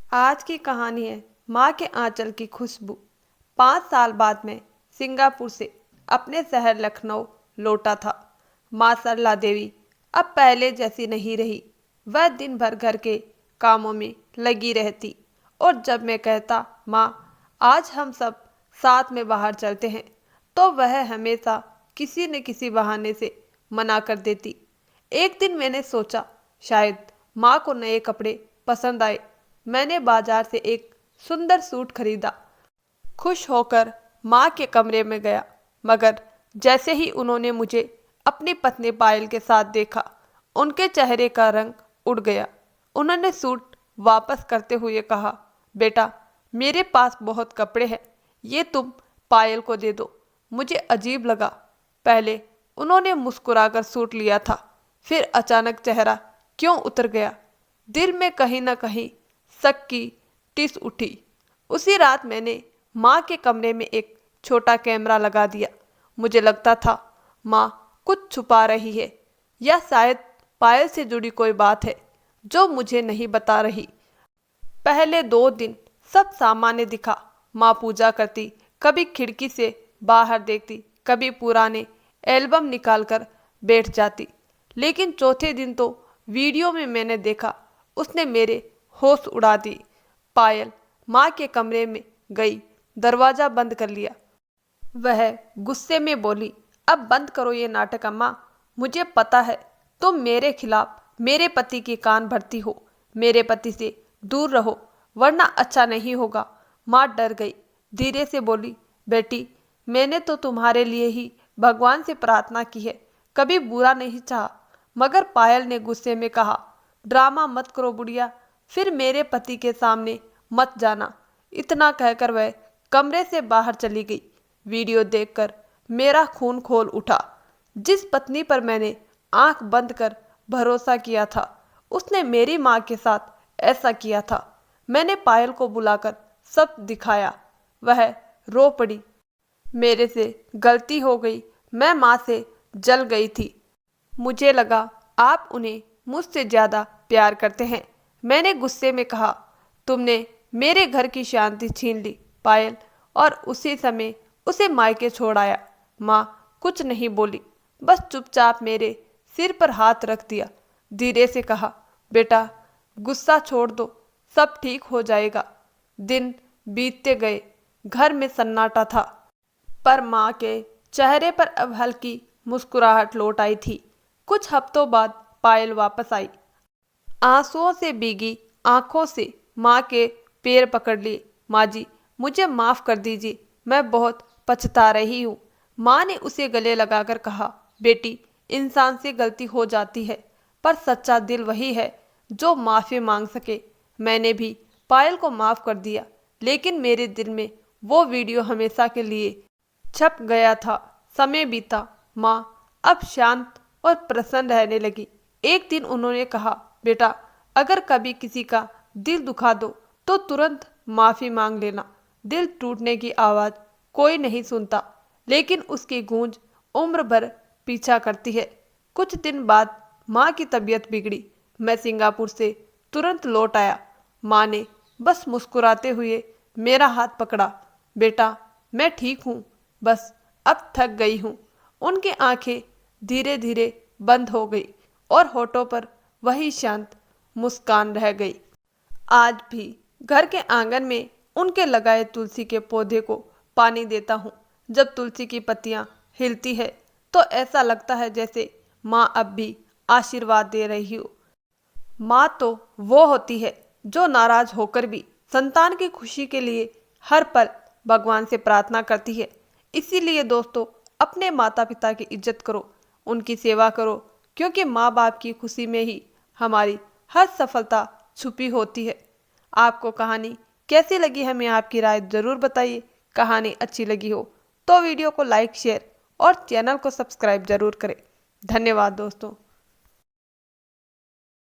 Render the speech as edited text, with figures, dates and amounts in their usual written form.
आज की कहानी है माँ के आंचल की खुशबू। 5 साल बाद मैं सिंगापुर से अपने शहर लखनऊ लौटा था। माँ सरला देवी अब पहले जैसी नहीं रही। वह दिन भर घर के कामों में लगी रहती और जब मैं कहता माँ आज हम सब साथ में बाहर चलते हैं तो वह हमेशा किसी न किसी बहाने से मना कर देती। एक दिन मैंने सोचा शायद माँ को नए कपड़े पसंद आए। मैंने बाजार से एक सुंदर सूट खरीदा। खुश होकर माँ के कमरे में गया, मगर जैसे ही उन्होंने मुझे अपनी पत्नी पायल के साथ देखा, उनके चेहरे का रंग उड़ गया। उन्होंने सूट वापस करते हुए कहा, बेटा मेरे पास बहुत कपड़े हैं, ये तुम पायल को दे दो। मुझे अजीब लगा। पहले उन्होंने मुस्कुराकर सूट लिया था, फिर अचानक चेहरा क्यों उतर गया। दिल में कहीं ना कहीं शक की टिस उठी। उसी रात मैंने माँ के कमरे में एक छोटा कैमरा लगा दिया। मुझे लगता था माँ कुछ छुपा रही है या शायद पायल से जुड़ी कोई बात है जो मुझे नहीं बता रही। पहले 2 दिन सब सामान्य दिखा। माँ पूजा करती, कभी खिड़की से बाहर देखती, कभी पुराने एल्बम निकालकर बैठ जाती। लेकिन चौथे दिन तो वीडियो में मैंने देखा उसने मेरे होश उड़ा दी। पायल माँ के कमरे में गई, दरवाजा बंद कर लिया। वह गुस्से में बोली, अब बंद करो ये नाटक अम्मा। मुझे पता है तुम मेरे खिलाफ मेरे पति के कान भरती हो। मेरे पति से दूर रहो वरना अच्छा नहीं होगा। माँ डर गई, धीरे से बोली, बेटी मैंने तो तुम्हारे लिए ही भगवान से प्रार्थना की है, कभी बुरा नहीं चाहा। मगर पायल ने गुस्से में कहा, ड्रामा मत करो बुढ़िया, फिर मेरे पति के सामने मत जाना। इतना कहकर वह कमरे से बाहर चली गई। वीडियो देखकर मेरा खून खोल उठा। जिस पत्नी पर मैंने आंख बंद कर भरोसा किया था उसने मेरी माँ के साथ ऐसा किया था। मैंने पायल को बुलाकर सब दिखाया। वह रो पड़ी, मेरे से गलती हो गई, मैं माँ से जल गई थी। मुझे लगा आप उन्हें मुझसे ज़्यादा प्यार करते हैं। मैंने गुस्से में कहा, तुमने मेरे घर की शांति छीन ली पायल, और उसी समय उसे मायके छोड़ आया। माँ कुछ नहीं बोली, बस चुपचाप मेरे सिर पर हाथ रख दिया। धीरे से कहा, बेटा गुस्सा छोड़ दो, सब ठीक हो जाएगा। दिन बीतते गए, घर में सन्नाटा था, पर माँ के चेहरे पर अब हल्की मुस्कुराहट लौट आई थी। कुछ हफ्तों बाद पायल वापस आई, आंसुओं से भीगी आंखों से माँ के पैर पकड़ लिए। माँ जी मुझे माफ़ कर दीजिए, मैं बहुत पछता रही हूँ। माँ ने उसे गले लगाकर कहा, बेटी इंसान से गलती हो जाती है, पर सच्चा दिल वही है जो माफ़ी मांग सके। मैंने भी पायल को माफ़ कर दिया, लेकिन मेरे दिल में वो वीडियो हमेशा के लिए छप गया था। समय बीता, माँ अब शांत और प्रसन्न रहने लगी। एक दिन उन्होंने कहा, बेटा अगर कभी किसी का दिल दुखा दो तो तुरंत माफ़ी मांग लेना। दिल टूटने की आवाज़ कोई नहीं सुनता, लेकिन उसकी गूंज उम्र भर पीछा करती है। कुछ दिन बाद माँ की तबीयत बिगड़ी। मैं सिंगापुर से तुरंत लौट आया। माँ ने बस मुस्कुराते हुए मेरा हाथ पकड़ा, बेटा मैं ठीक हूँ, बस अब थक गई हूँ। उनकी आंखें धीरे धीरे बंद हो गई और होठों पर वही शांत मुस्कान रह गई। आज भी घर के आंगन में उनके लगाए तुलसी के पौधे को पानी देता हूँ। जब तुलसी की पत्तियाँ हिलती है तो ऐसा लगता है जैसे माँ अब भी आशीर्वाद दे रही हो। माँ तो वो होती है जो नाराज होकर भी संतान की खुशी के लिए हर पल भगवान से प्रार्थना करती है। इसीलिए दोस्तों अपने माता पिता की इज्जत करो, उनकी सेवा करो, क्योंकि माँ बाप की खुशी में ही हमारी हर सफलता छुपी होती है। आपको कहानी कैसी लगी हमें आपकी राय ज़रूर बताइए। कहानी अच्छी लगी हो तो वीडियो को लाइक शेयर और चैनल को सब्सक्राइब जरूर करें। धन्यवाद दोस्तों।